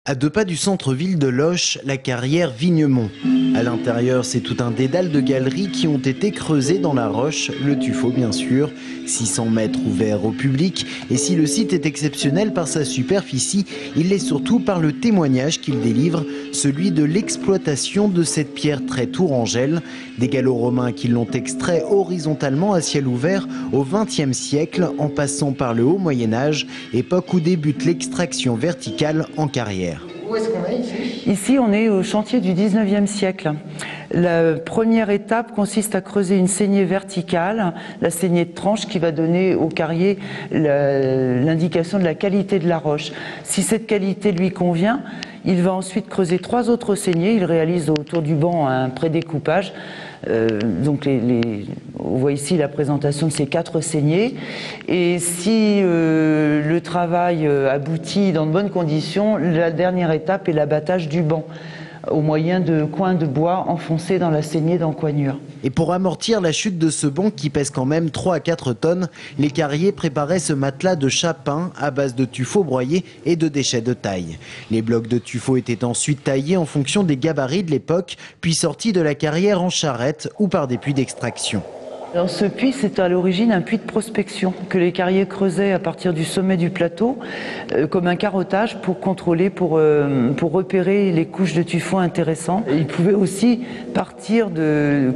À 2 pas du centre-ville de Loches, la carrière Vignemont. À l'intérieur, c'est tout un dédale de galeries qui ont été creusées dans la roche, le tuffeau bien sûr. 600 mètres ouverts au public. Et si le site est exceptionnel par sa superficie, il l'est surtout par le témoignage qu'il délivre, celui de l'exploitation de cette pierre très tourangelle. Des gallo-romains qui l'ont extrait horizontalement à ciel ouvert au XXe siècle, en passant par le haut Moyen-Âge, époque où débute l'extraction verticale en carrière. Où est-ce qu'on est ici ? Ici, on est au chantier du 19e siècle. La première étape consiste à creuser une saignée verticale, la saignée de tranche qui va donner au carrier l'indication de la qualité de la roche. Si cette qualité lui convient, il va ensuite creuser 3 autres saignées. Il réalise autour du banc un prédécoupage. Donc on voit ici la présentation de ces 4 saignées. Et si le travail aboutit dans de bonnes conditions, la dernière étape est l'abattage du banc au moyen de coins de bois enfoncés dans la saignée d'encoignure. Et pour amortir la chute de ce banc qui pèse quand même 3 à 4 tonnes, les carriers préparaient ce matelas de chapin à base de tuffeau broyé et de déchets de taille. Les blocs de tuffeau étaient ensuite taillés en fonction des gabarits de l'époque, puis sortis de la carrière en charrette ou par des puits d'extraction. Alors ce puits, c'est à l'origine un puits de prospection que les carriers creusaient à partir du sommet du plateau comme un carottage pour contrôler, pour repérer les couches de tuffeau intéressantes. Ils pouvaient aussi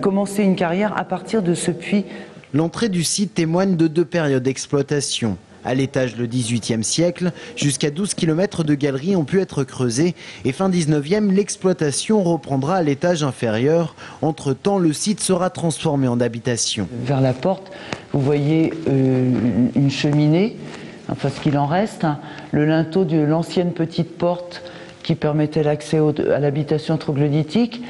commencer une carrière à partir de ce puits. L'entrée du site témoigne de 2 périodes d'exploitation. À l'étage le XVIIIe siècle, jusqu'à 12 km de galeries ont pu être creusées et fin 19e, l'exploitation reprendra à l'étage inférieur. Entre-temps, le site sera transformé en habitation. Vers la porte, vous voyez une cheminée, enfin ce qu'il en reste, le linteau de l'ancienne petite porte qui permettait l'accès à l'habitation troglodytique.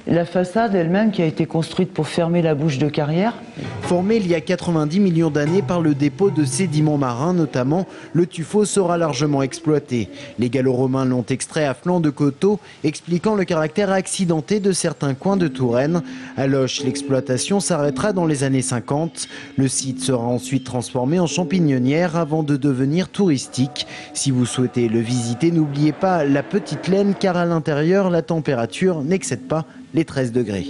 La façade elle-même qui a été construite pour fermer la bouche de carrière. Formé il y a 90 millions d'années par le dépôt de sédiments marins notamment, le tuffeau sera largement exploité. Les gallo-romains l'ont extrait à flanc de coteau, expliquant le caractère accidenté de certains coins de Touraine. À Loches, l'exploitation s'arrêtera dans les années 50. Le site sera ensuite transformé en champignonnière avant de devenir touristique. Si vous souhaitez le visiter, n'oubliez pas la petite laine car à l'intérieur, la température n'excède pas les 13 degrés.